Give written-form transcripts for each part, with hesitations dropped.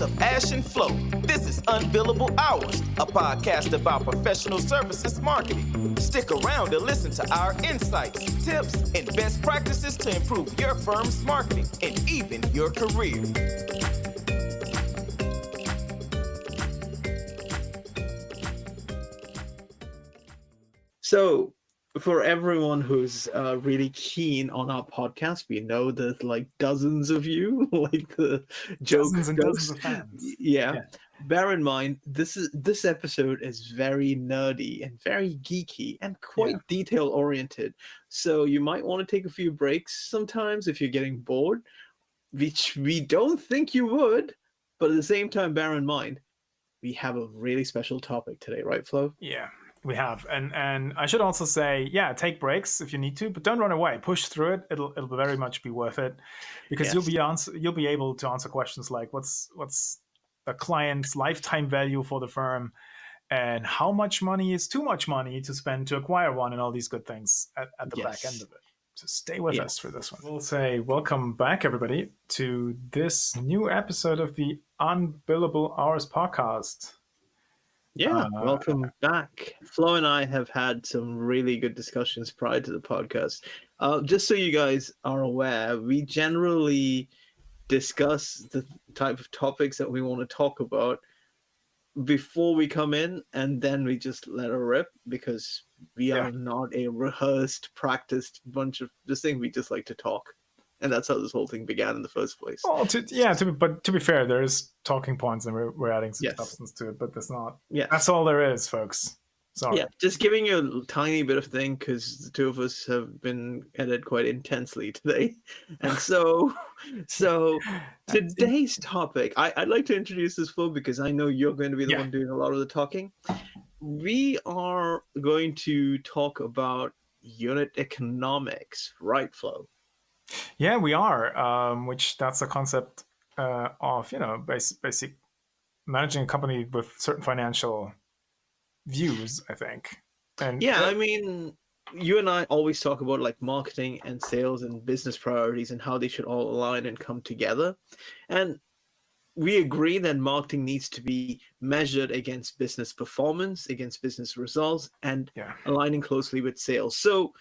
of Ash and Flo. This is Unbillable Hours, a podcast about professional services marketing. Stick around to listen to our insights, tips, and best practices to improve your firm's marketing and even your career. So, for everyone who's really keen on our podcast, we know there's like dozens of you, like the dozens and dozens of fans. Yeah. Bear in mind, this episode is very nerdy and very geeky and quite detail oriented. So you might want to take a few breaks sometimes if you're getting bored, which we don't think you would. But at the same time, bear in mind, we have a really special topic today, right, Flo? Yeah. We have, and I should also say, take breaks if you need to, but don't run away. Push through it. It'll very much be worth it, because you'll be able to answer questions like what's a client's lifetime value for the firm, and how much money is too much money to spend to acquire one, and all these good things at the back end of it. So stay with us for this one. We'll say welcome back, everybody, to this new episode of the Unbillable Hours podcast. Welcome back. Flo and I have had some really good discussions prior to the podcast. Just so you guys are aware, we generally discuss the type of topics that we want to talk about before we come in, and then we just let it rip, because we are not a rehearsed, practiced bunch of this thing. We just like to talk. And that's how this whole thing began in the first place. Well, to be fair, there is talking points, and we're adding some substance to it, but there's not. Yeah, that's all there is, folks. Sorry. Yeah, just giving you a tiny bit of thing, because the two of us have been at it quite intensely today, and so today's topic, I'd like to introduce this, Flo, because I know you're going to be the one doing a lot of the talking. We are going to talk about unit economics, right, Flo? Yeah, we are, which that's a concept of, basic managing a company with certain financial views, I think. And I mean, you and I always talk about like marketing and sales and business priorities and how they should all align and come together. And we agree that marketing needs to be measured against business performance, against business results, and aligning closely with sales. So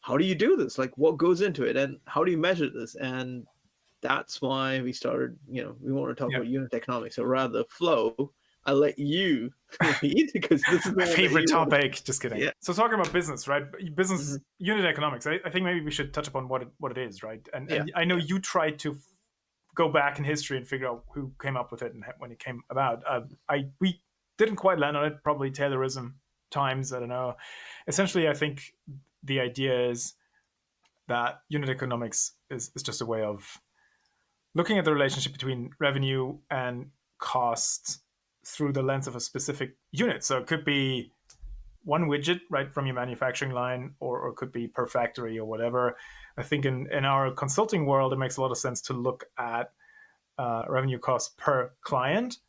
how do you do this? Like, what goes into it, and how do you measure this? And that's why we started, we want to talk about unit economics. So rather, Flo, I'll let you lead, because this is my favorite topic. Just kidding. Yeah. So talking about business, right? Business unit economics. I think maybe we should touch upon what it is, right? And I know you tried to go back in history and figure out who came up with it and when it came about. We didn't quite land on it. Probably Taylorism times. I don't know. Essentially, I think the idea is that unit economics is just a way of looking at the relationship between revenue and cost through the lens of a specific unit. So it could be one widget, right, from your manufacturing line, or it could be per factory or whatever. I think in our consulting world, it makes a lot of sense to look at revenue cost per client,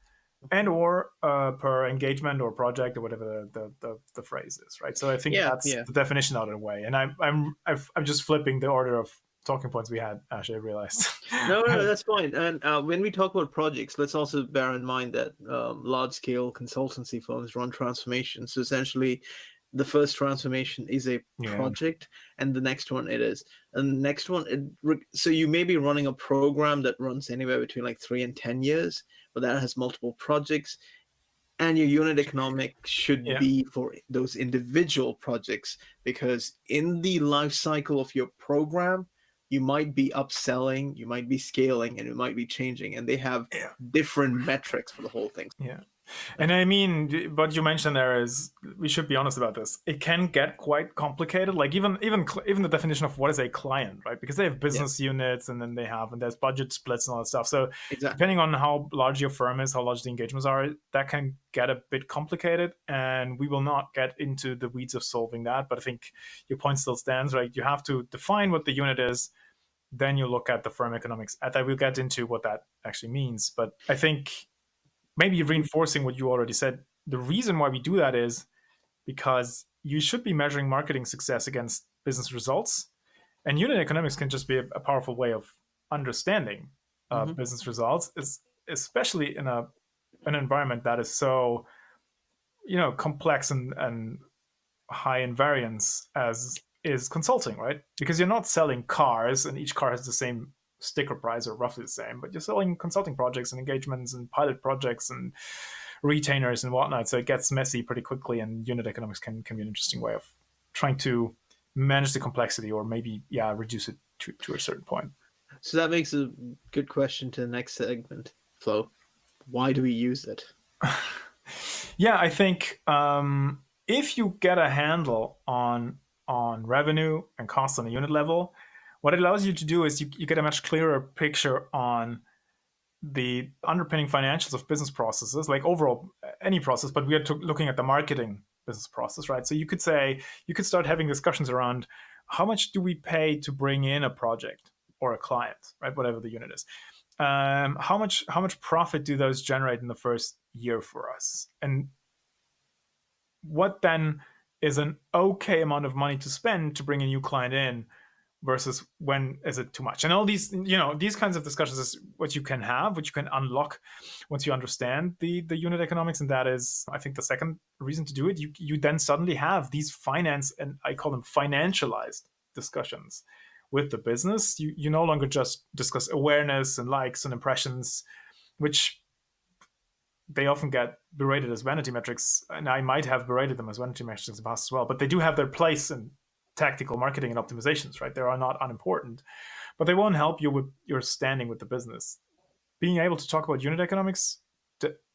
and or per engagement or project, or whatever the phrase is, right? So I think that's the definition out of the way. And I'm just flipping the order of talking points we had. Actually, I realized. No, that's fine. And when we talk about projects, let's also bear in mind that large-scale consultancy firms run transformations. So essentially, the first transformation is a project, and the next one it is. And the next one, so you may be running a program that runs anywhere between like 3 and 10 years, but that has multiple projects, and your unit economics should be for those individual projects, because in the life cycle of your program, you might be upselling, you might be scaling, and you might be changing, and they have different metrics for the whole thing. Yeah. And I mean, what you mentioned there is, we should be honest about this. It can get quite complicated. Like even the definition of what is a client, right? Because they have business units, and then and there's budget splits and all that stuff. So depending on how large your firm is, how large the engagements are, that can get a bit complicated. And we will not get into the weeds of solving that. But I think your point still stands, right? You have to define what the unit is. Then you look at the firm economics. And we'll get into what that actually means. But I think, maybe reinforcing what you already said, the reason why we do that is because you should be measuring marketing success against business results. And unit economics can just be a powerful way of understanding business results. especially in an environment that is so, complex and high in variance as is consulting, right? Because you're not selling cars and each car has the same sticker price or roughly the same, but you're selling consulting projects and engagements and pilot projects and retainers and whatnot. So it gets messy pretty quickly, and unit economics can be an interesting way of trying to manage the complexity or maybe, reduce it to a certain point. So that makes a good question to the next segment, Flo. Why do we use it? Yeah, I think if you get a handle on revenue and cost on a unit level, what it allows you to do is you get a much clearer picture on the underpinning financials of business processes, like overall any process, but we are looking at the marketing business process, right? So you could start having discussions around how much do we pay to bring in a project or a client, right? Whatever the unit is. How much profit do those generate in the first year for us? And what then is an okay amount of money to spend to bring a new client in versus when is it too much? And all these, these kinds of discussions is what you can have, what you can unlock once you understand the unit economics. And that is, I think, the second reason to do it. You then suddenly have these finance, and I call them financialized discussions with the business. You no longer just discuss awareness and likes and impressions, which they often get berated as vanity metrics, and I might have berated them as vanity metrics in the past as well, but they do have their place in tactical marketing and optimizations, right? They are not unimportant, but they won't help you with your standing with the business. Being able to talk about unit economics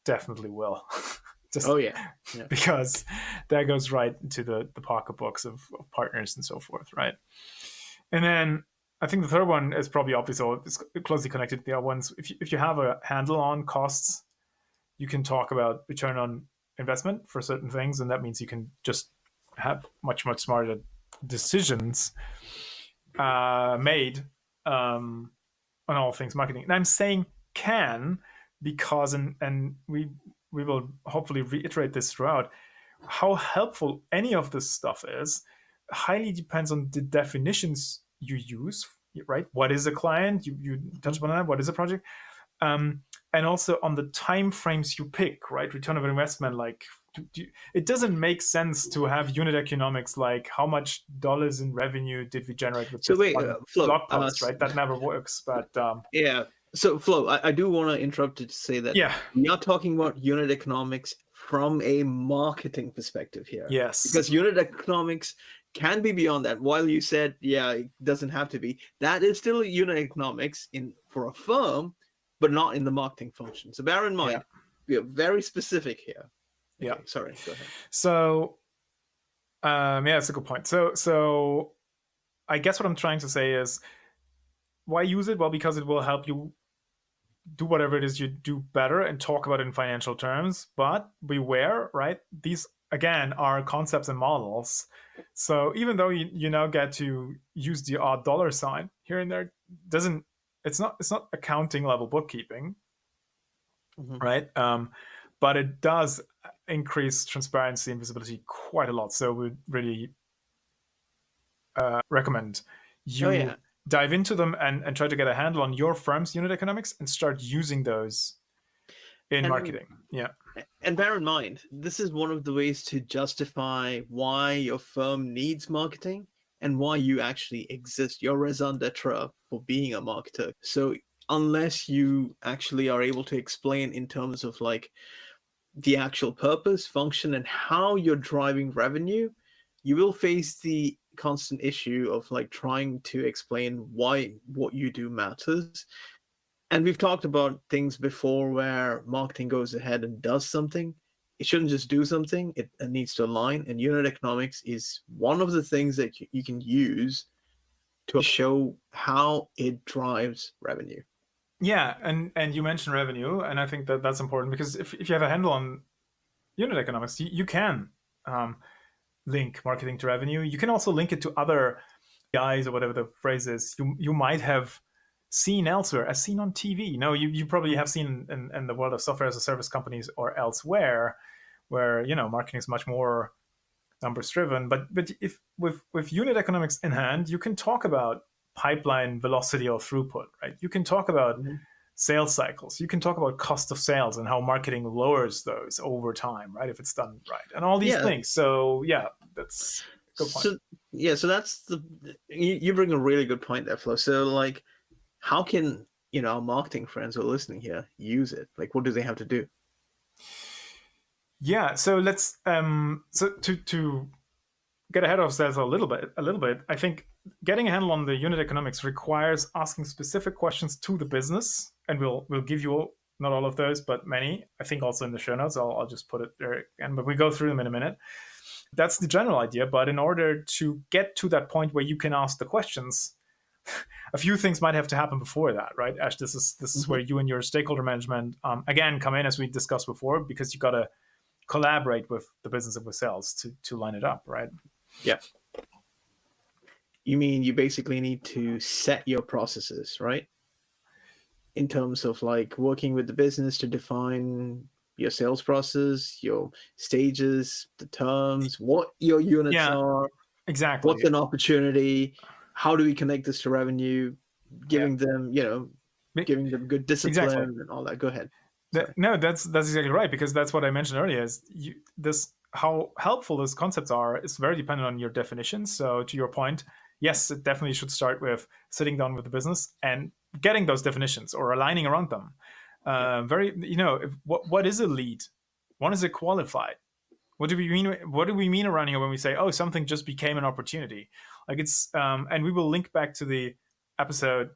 definitely will. Because that goes right into the pocketbooks of partners and so forth, right? And then I think the third one is probably obvious, or it's closely connected to the other ones. If you have a handle on costs, you can talk about return on investment for certain things, and that means you can just have much smarter decisions made on all things marketing. And I'm saying can because, and we will hopefully reiterate this throughout, how helpful any of this stuff is highly depends on the definitions you use, right? What is a client? You touched upon that. What is a project? And also on the time frames you pick, right? Return of investment, like it doesn't make sense to have unit economics like how much dollars in revenue did we generate with this Flo, blog post, right? That never works. But yeah. So Flo, I do want to interrupt you to say that we are talking about unit economics from a marketing perspective here. Yes. Because unit economics can be beyond that. While you said, it doesn't have to be, that is still unit economics for a firm, but not in the marketing function. So bear in mind, we are very specific here. Okay, sorry, go ahead. So, that's a good point. So I guess what I'm trying to say is, why use it? Well, because it will help you do whatever it is you do better and talk about it in financial terms. But beware, right? These, again, are concepts and models. So even though you now get to use the odd dollar sign here and there, it's not accounting level bookkeeping, right? But it does increase transparency and visibility quite a lot. So we really recommend you dive into them and try to get a handle on your firm's unit economics and start using those in marketing. Yeah. And bear in mind, this is one of the ways to justify why your firm needs marketing and why you actually exist, your raison d'etre for being a marketer. So unless you actually are able to explain in terms of like the actual purpose, function, and how you're driving revenue, you will face the constant issue of like trying to explain why what you do matters. And we've talked about things before where marketing goes ahead and does something. It shouldn't just do something, it needs to align. And unit economics is one of the things that you can use to show how it drives revenue. Yeah, and you mentioned revenue, and I think that's important because if you have a handle on unit economics, you can link marketing to revenue. You can also link it to other guys or whatever the phrase is you might have seen elsewhere, as seen on TV. You probably have seen in the world of software as a service companies or elsewhere, where marketing is much more numbers driven. But if with unit economics in hand, you can talk about pipeline velocity or throughput, right? You can talk about sales cycles. You can talk about cost of sales and how marketing lowers those over time, right? If it's done right, and all these things. So yeah, that's a good point. So that's you bring a really good point there, Flo. So like, how can our marketing friends who are listening here use it? Like, what do they have to do? Yeah, so let's so to get ahead of ourselves a little bit, I think getting a handle on the unit economics requires asking specific questions to the business, and we'll give you not all of those, but many. I think also in the show notes, I'll just put it there again, but we go through them in a minute. That's the general idea, but in order to get to that point where you can ask the questions, a few things might have to happen before that, right? Ash, this is where you and your stakeholder management again come in, as we discussed before, because you got to collaborate with the business and with sales to line it up, right? Yeah. You mean you basically need to set your processes, right? In terms of like working with the business to define your sales process, your stages, the terms, what your units are, exactly. What's an opportunity? How do we connect this to revenue? Giving them, giving them good discipline and all that. Go ahead. No, that's exactly right, because that's what I mentioned earlier. Is how helpful those concepts are is very dependent on your definitions. So to your point, yes, it definitely should start with sitting down with the business and getting those definitions or aligning around them. What is a lead? When is it qualified? What do we mean? What do we mean around here when we say, "Oh, something just became an opportunity"? Like it's, and we will link back to the episode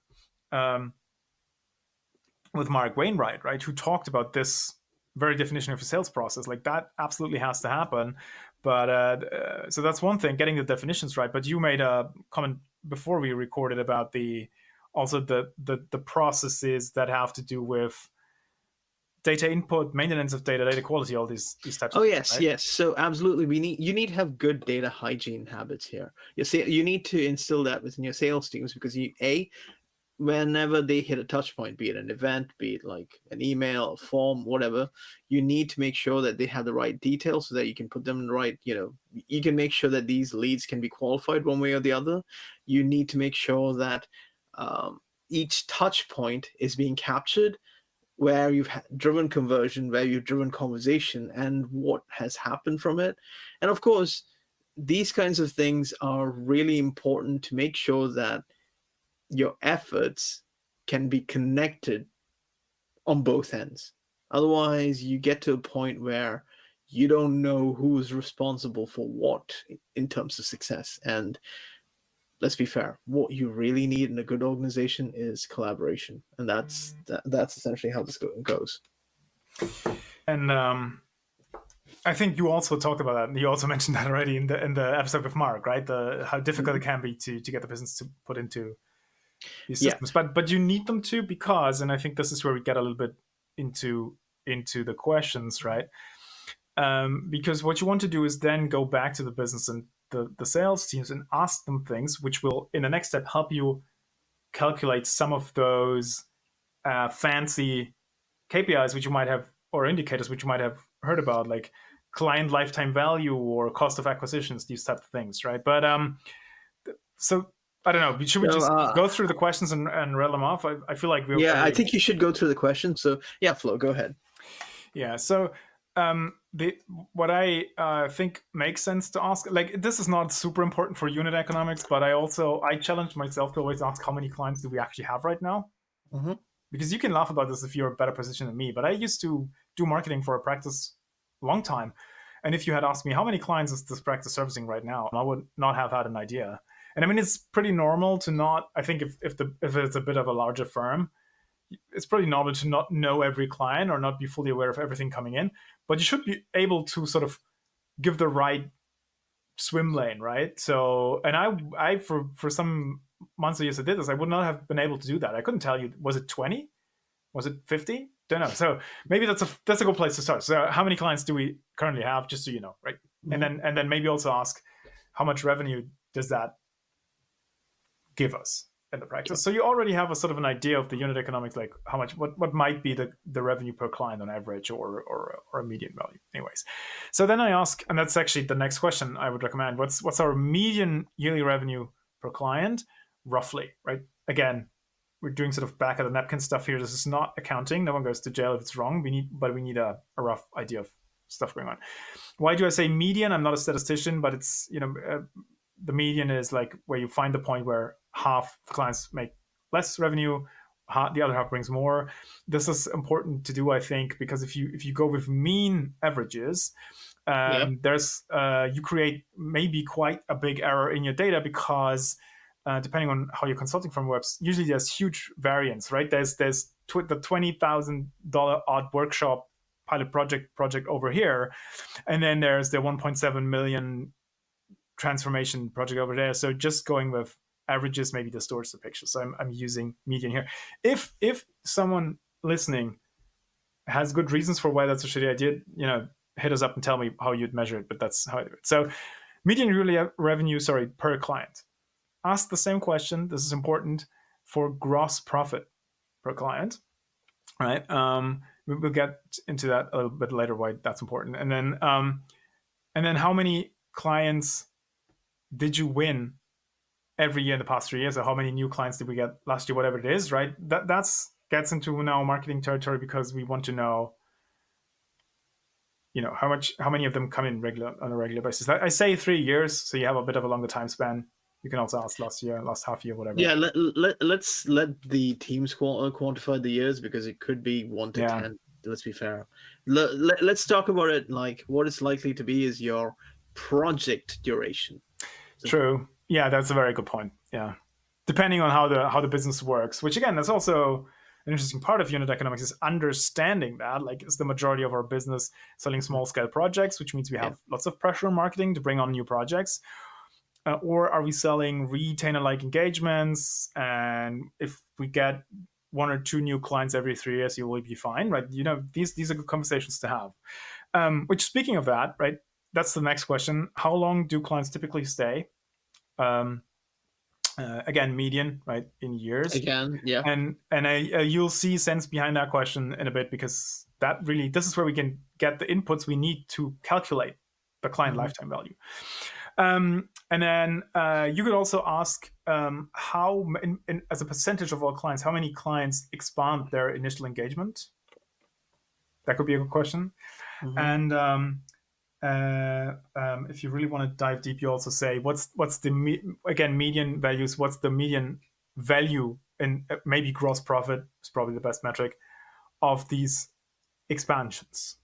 with Mark Wainwright, right, who talked about this very definition of a sales process. Like that absolutely has to happen. But so that's one thing, getting the definitions right. But you made a comment before we recorded about the processes that have to do with data input, maintenance of data quality, all these types of things. Right? Yes. So absolutely, you need to have good data hygiene habits here. You need to instill that within your sales teams, because whenever they hit a touch point, be it an event, be it like an email, a form, whatever, you need to make sure that they have the right details so that you can put them in the right, you can make sure that these leads can be qualified one way or the other. You need to make sure that each touch point is being captured, where you've driven conversion, where you've driven conversation, and what has happened from it. And of course, these kinds of things are really important to make sure that your efforts can be connected on both ends. Otherwise, you get to a point where you don't know who's responsible for what in terms of success. And let's be fair, what you really need in a good organization is collaboration. And that's essentially how this goes. And I think you also talked about that, and you also mentioned that already in the episode with Mark, right? How difficult it can be to get the business to put into these systems. But you need them to, because, and I think this is where we get a little bit into the questions, right? Because what you want to do is then go back to the business and the sales teams and ask them things which will, in the next step, help you calculate some of those fancy KPIs which you might have, or indicators which you might have heard about, like client lifetime value or cost of acquisitions, these type of things, right? But so I don't know. Should we just go through the questions and rattle them off? I feel like we. I think you should go through the questions. So yeah, Flo, go ahead. Yeah. So what I think makes sense to ask, like, this is not super important for unit economics, but I challenge myself to always ask, how many clients do we actually have right now? Mm-hmm. Because you can laugh about this if you're a better position than me, but I used to do marketing for a practice a long time. And if you had asked me, how many clients is this practice servicing right now, I would not have had an idea. And I mean, it's pretty normal to not, I think if it's a bit of a larger firm, it's pretty normal to not know every client or not be fully aware of everything coming in, but you should be able to sort of give the right swim lane, right? So, and I for some months or years I did this, I would not have been able to do that. I couldn't tell you, was it 20? Was it 50? Don't know. So maybe that's a good place to start. So how many clients do we currently have, just so you know, right? Mm-hmm. And then maybe also ask, how much revenue does that give us in the practice? So you already have a sort of an idea of the unit economics, like how much, what might be the revenue per client on average, or a median value. Anyways, so then I ask, and that's actually the next question I would recommend. What's our median yearly revenue per client, roughly, right? Again, we're doing sort of back of the napkin stuff here. This is not accounting. No one goes to jail if it's wrong. We need a rough idea of stuff going on. Why do I say median? I'm not a statistician, but it's, the median is like where you find the point where half the clients make less revenue, the other half brings more. This is important to do, I think, because if you go with mean averages, there's you create maybe quite a big error in your data, because depending on how your consulting firm works, usually there's huge variance, right? There's the $20,000 odd workshop pilot project over here, and then there's the 1.7 million transformation project over there. So just going with averages maybe distorts the picture. So I'm using median here. If someone listening has good reasons for why that's a shitty idea, hit us up and tell me how you'd measure it. But that's how I do it. So median revenue, per client. Ask the same question. This is important for gross profit per client, right? We'll get into that a little bit later, why that's important. And then how many clients did you win every year in the past 3 years? Or how many new clients did we get last year? Whatever it is, right? That's gets into now marketing territory, because we want to know, how many of them come in on a regular basis. I say 3 years, so you have a bit of a longer time span. You can also ask last half year, whatever. Yeah, let's let the teams quantify the years, because it could be 1 to 10. Let's be fair. Let's talk about it. Like, what it's likely to be is your project duration. True. Yeah, that's a very good point. Yeah, depending on how the business works, which again, that's also an interesting part of unit economics, is understanding that. Like, is the majority of our business selling small scale projects, which means we have lots of pressure on marketing to bring on new projects. Or are we selling retainer-like engagements? And if we get 1 or 2 new clients every 3 years, you will be fine, right? These are good conversations to have. Which, speaking of that, right, that's the next question. How long do clients typically stay? Again, median, right, in years. Again, yeah. And you'll see sense behind that question in a bit, because this is where we can get the inputs we need to calculate the client lifetime value. And then you could also ask how, as a percentage of all clients, how many clients expand their initial engagement? That could be a good question. And if you really want to dive deep, you also say what's the median values? What's the median value in maybe gross profit is probably the best metric of these expansions.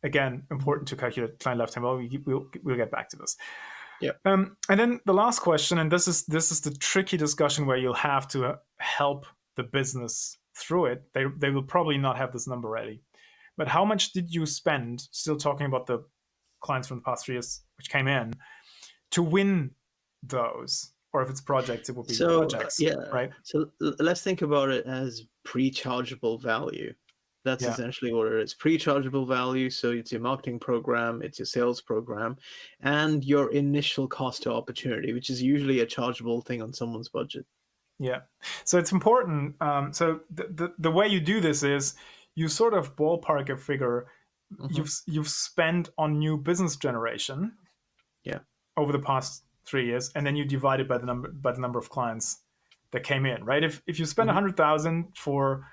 Again, important to calculate client lifetime value. We'll get back to this. Yeah. And then the last question, and this is the tricky discussion where you'll have to help the business through it. They will probably not have this number ready. But how much did you spend, still talking about the clients from the past 3 years which came in, to win those? Or if it's projects, it would be projects. Right? So let's think about it as pre-chargeable value. That's essentially what it is. Pre-chargeable value. So it's your marketing program, it's your sales program, and your initial cost to opportunity, which is usually a chargeable thing on someone's budget. Yeah. So it's important. So the way you do this is you sort of ballpark a figure you've spent on new business generation over the past 3 years, and then you divide it by the number of clients that came in, right? If you spend 100,000 for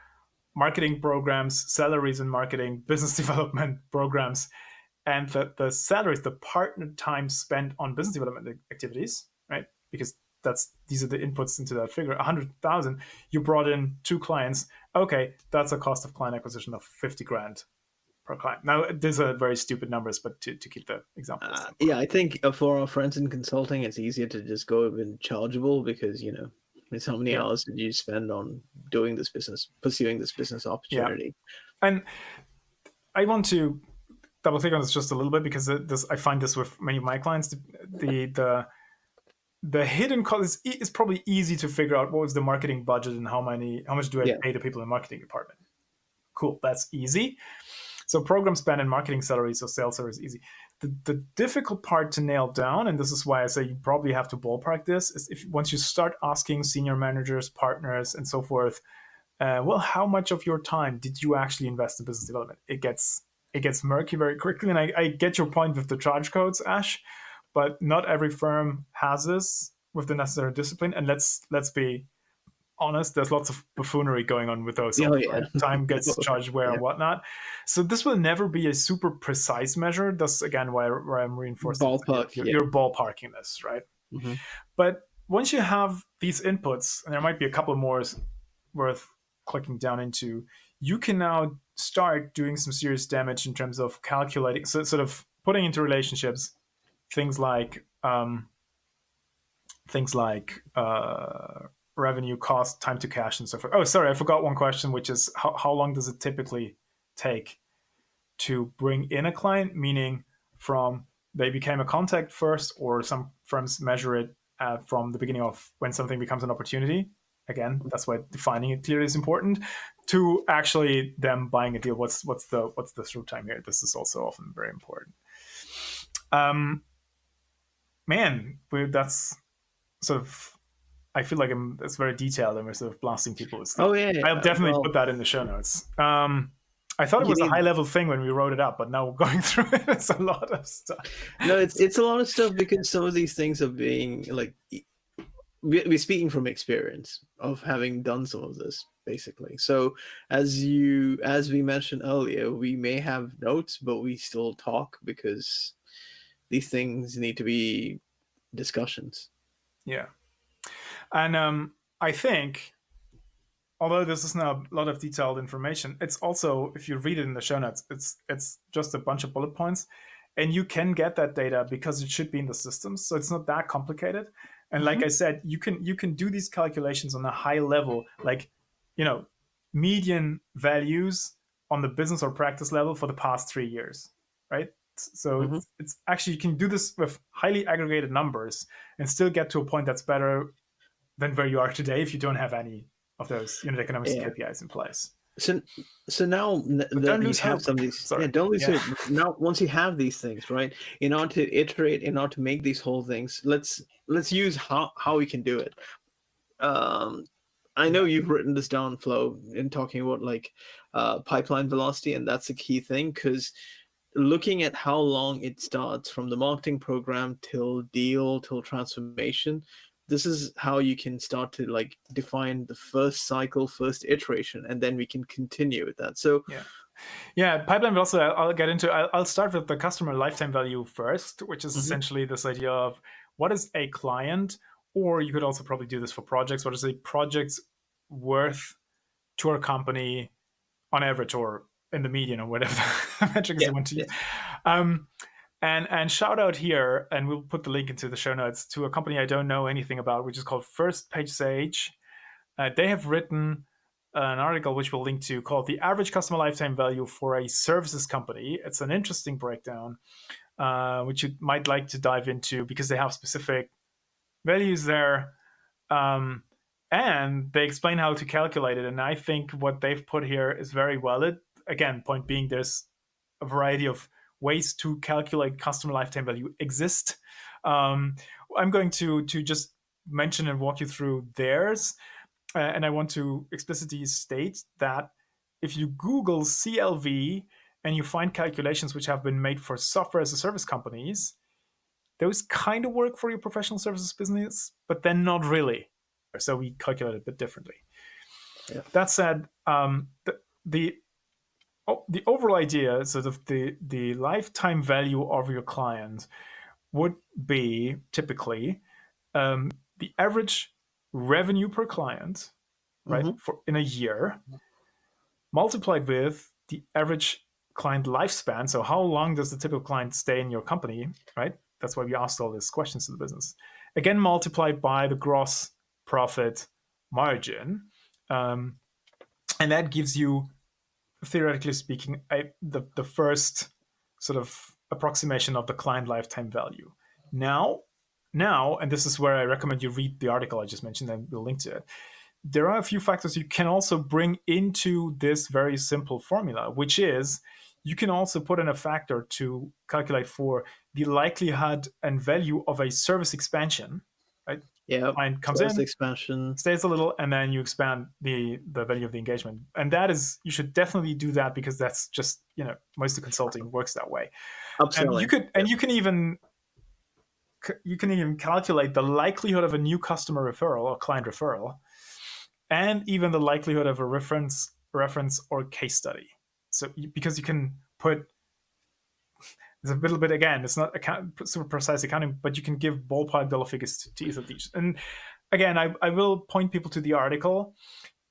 marketing programs, salaries in marketing, business development programs, and the salaries, the partner time spent on business development activities, right? Because these are the inputs into that figure. 100,000, you brought in 2 clients. Okay, that's a cost of client acquisition of 50 grand per client. Now, these are very stupid numbers, but to keep the example. I think for our friends in consulting, it's easier to just go with chargeable, because it's how many hours did you spend on doing this business, pursuing this business opportunity? Yeah. And I want to double click on this just a little bit, because I find this with many of my clients. The hidden cost is probably easy to figure out. What was the marketing budget and how much do I pay the people in the marketing department? Cool, that's easy. So program spend and marketing salaries or sales salaries is easy. The difficult part to nail down, and this is why I say you probably have to ballpark this, is once you start asking senior managers, partners, and so forth, how much of your time did you actually invest in business development? It gets murky very quickly, and I get your point with the charge codes, Ash, but not every firm has this with the necessary discipline. And let's be honest, there's lots of buffoonery going on with those. Oh, yeah. Right? Time gets charged where and whatnot. So this will never be a super precise measure. That's again where I'm reinforcing Ballpark. you're ballparking this, right? Mm-hmm. But once you have these inputs, and there might be a couple more worth clicking down into, you can now start doing some serious damage in terms of calculating, so sort of putting into relationships things like revenue, cost, time to cash, and so forth. Oh, sorry, I forgot one question, which is how long does it typically take to bring in a client? Meaning, from they became a contact first, or some firms measure it from the beginning of when something becomes an opportunity. Again, that's why defining it clearly is important. To actually them buying a deal, what's the through time here? This is also often very important. That's sort of. I feel like it's very detailed, and we're sort of blasting people with stuff. Oh yeah, I'll definitely put that in the show notes. I thought it was a high level thing when we wrote it up, but now going through it, it's a lot of stuff. No, it's a lot of stuff because some of these things are being like we're speaking from experience of having done some of this basically. So as we mentioned earlier, we may have notes, but we still talk because these things need to be discussions. Yeah. And I think, although this is now a lot of detailed information, it's also, if you read it in the show notes, it's just a bunch of bullet points, and you can get that data because it should be in the systems, so it's not that complicated. And like I said, you can do these calculations on a high level, like, median values on the business or practice level for the past 3 years, right? So it's actually, you can do this with highly aggregated numbers and still get to a point that's better than where you are today if you don't have any of those unit economics KPIs in place. So now that you have some of these, don't lose hope. Now, once you have these things, right, in order to iterate, in order to make these whole things, let's use how we can do it. I know you've written this down, Flo, in talking about like pipeline velocity, and that's a key thing, because looking at how long it starts from the marketing program till deal till transformation, this is how you can start to like define the first cycle, first iteration, and then we can continue with that. So pipeline velocity, I'll get into. I'll start with the customer lifetime value first, which is essentially this idea of what is a client, or you could also probably do this for projects. What is a project's worth to our company on average, or in the median, or whatever metrics you want to use. And shout out here, and we'll put the link into the show notes, to a company I don't know anything about, which is called First Page Sage. They have written an article, which we'll link to, called The Average Customer Lifetime Value for a Services Company. It's an interesting breakdown, which you might like to dive into, because they have specific values there. And they explain how to calculate it. And I think what they've put here is very valid. Again, point being, there's a variety of ways to calculate customer lifetime value exist. I'm going to just mention and walk you through theirs. And I want to explicitly state that if you Google CLV and you find calculations which have been made for software as a service companies, those kind of work for your professional services business, but then not really. So we calculate it a bit differently. Yeah. That said, the overall idea, sort of the lifetime value of your client, would be typically the average revenue per client, right, for in a year, multiplied with the average client lifespan. So how long does the typical client stay in your company, right? That's why we asked all these questions to the business. Again, multiplied by the gross profit margin, and that gives you, theoretically speaking, the first sort of approximation of the client lifetime value. Now, and this is where I recommend you read the article I just mentioned, and we'll link to it. There are a few factors you can also bring into this very simple formula, which is you can also put in a factor to calculate for the likelihood and value of a service expansion, right? Yeah, client comes in, expansion, stays a little, and then you expand the value of the engagement. And that is, you should definitely do that, because that's just, most of consulting works that way. Upselling. And you can even calculate the likelihood of a new customer referral or client referral. and even the likelihood of a reference or case study. So because you can put, it's a little bit, again, it's not super precise accounting, but you can give ballpark dollar figures to each of these. And again, I will point people to the article,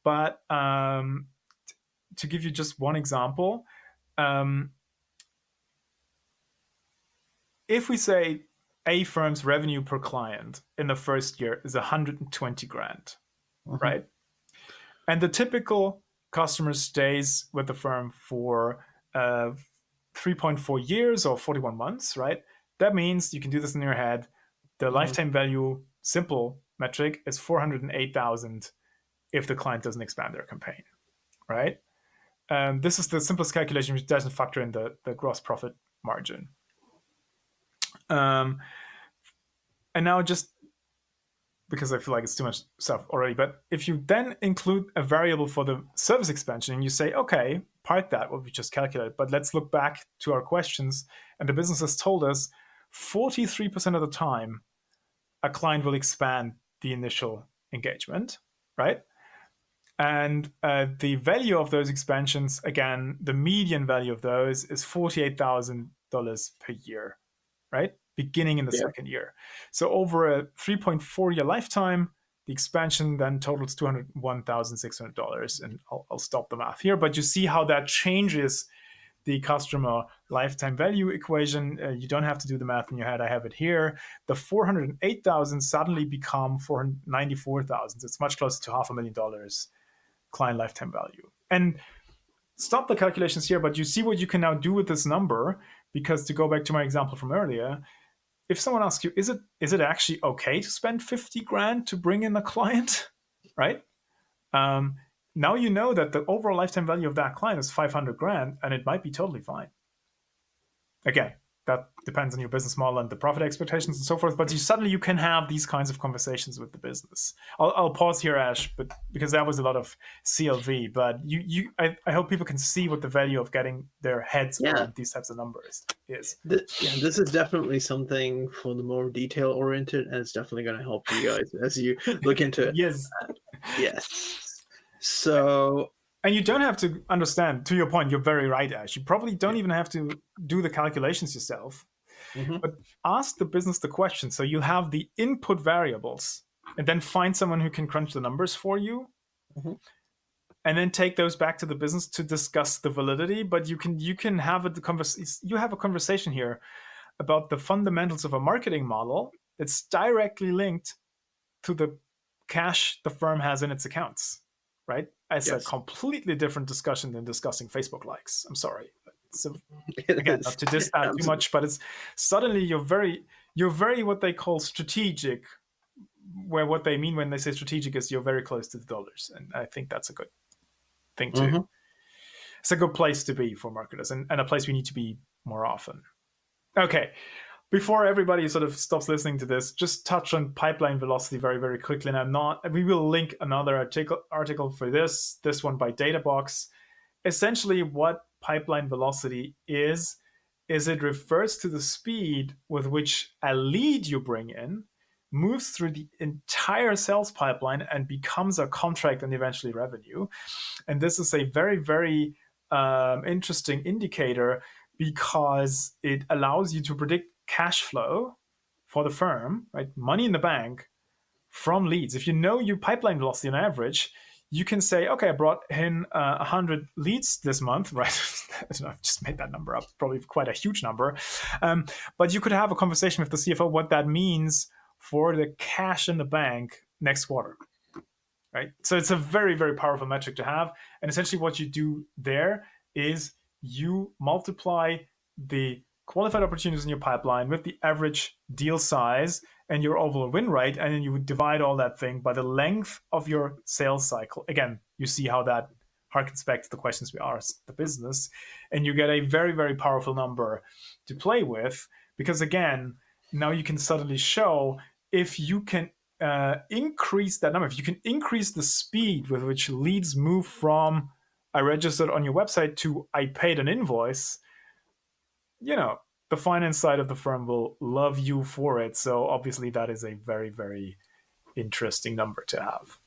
but to give you just one example, if we say a firm's revenue per client in the first year is 120 grand, right? And the typical customer stays with the firm for 3.4 years or 41 months, right? That means you can do this in your head. The lifetime value, simple metric, is 408,000 if the client doesn't expand their campaign, right? This is the simplest calculation, which doesn't factor in the gross profit margin. And now, just because I feel like it's too much stuff already, but if you then include a variable for the service expansion and you say, okay, park that, what we just calculated, but let's look back to our questions, and the business has told us 43% of the time a client will expand the initial engagement, right? And the value of those expansions, again, the median value of those is $48,000 per year, right? Beginning in the second year. So over a 3.4 year lifetime, the expansion then totals $201,600. And I'll stop the math here, but you see how that changes the customer lifetime value equation. You don't have to do the math in your head. I have it here. The 408,000 suddenly become 494,000. It's much closer to $500,000 client lifetime value. And stop the calculations here, but you see what you can now do with this number, because to go back to my example from earlier, if someone asks you, is it actually okay to spend 50 grand to bring in a client, right? Now you know that the overall lifetime value of that client is 500 grand, and it might be totally fine. Again, that depends on your business model and the profit expectations and so forth, but you can have these kinds of conversations with the business. I'll pause here, Ash, but because that was a lot of CLV, but I hope people can see what the value of getting their heads around these types of numbers is. This is definitely something for the more detail-oriented, and it's definitely going to help you guys as you look into it. Yes. Yes. So... And you don't have to understand, to your point, you're very right, Ash. You probably don't even have to do the calculations yourself, but ask the business the question. So you have the input variables, and then find someone who can crunch the numbers for you, and then take those back to the business to discuss the validity. But you can have you have a conversation here about the fundamentals of a marketing model that's directly linked to the cash the firm has in its accounts, right? It's a completely different discussion than discussing Facebook likes. I'm sorry. So, again, not to diss that too much, but it's suddenly you're very what they call strategic, where what they mean when they say strategic is you're very close to the dollars. And I think that's a good thing too. It's a good place to be for marketers, and a place we need to be more often. Okay. Before everybody sort of stops listening to this, just touch on pipeline velocity very, very quickly. And we will link another article for this one by Databox. Essentially, what pipeline velocity is it refers to the speed with which a lead you bring in moves through the entire sales pipeline and becomes a contract and eventually revenue. And this is a very, very interesting indicator, because it allows you to predict cash flow for the firm, right? Money in the bank from leads. If you know your pipeline velocity on average, you can say, okay, I brought in 100 leads this month, right? I've just made that number up, probably quite a huge number. But you could have a conversation with the CFO what that means for the cash in the bank next quarter, right? So it's a very, very powerful metric to have. And essentially what you do there is you multiply the qualified opportunities in your pipeline with the average deal size and your overall win rate, and then you would divide all that thing by the length of your sales cycle. Again, you see how that harkens back to the questions we asked the business, and you get a very, very powerful number to play with, because again, now you can suddenly show if you can increase that number, if you can increase the speed with which leads move from I registered on your website to I paid an invoice, the finance side of the firm will love you for it. So obviously that is a very, very interesting number to have.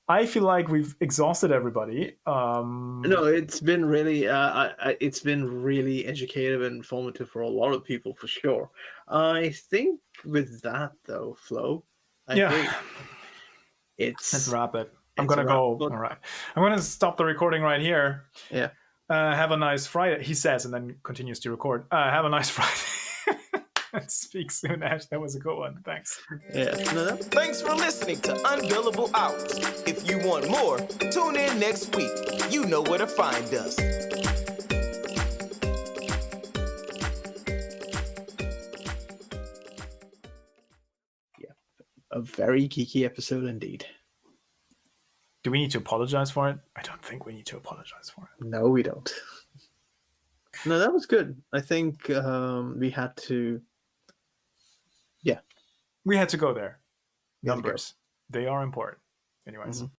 I feel like we've exhausted everybody. No, it's been really, it's been really educative and informative for a lot of people, for sure. I think with that, though, Flo, I think let's wrap it. I'm it's gonna a wrap, go. but- All right, I'm gonna stop the recording right here. Yeah. Have a nice Friday, he says, and then continues to record. Have a nice Friday. Speak soon, Ash. That was a good one. Thanks. Yeah. No. Thanks for listening to Unbillable Hours. If you want more, tune in next week. You know where to find us. Yeah. A very geeky episode indeed. Do we need to apologize for it? I don't think we need to apologize for it. No, we don't. No, that was good. I think we had to. Yeah. We had to go there. We had to go. Numbers. They are important. Anyways.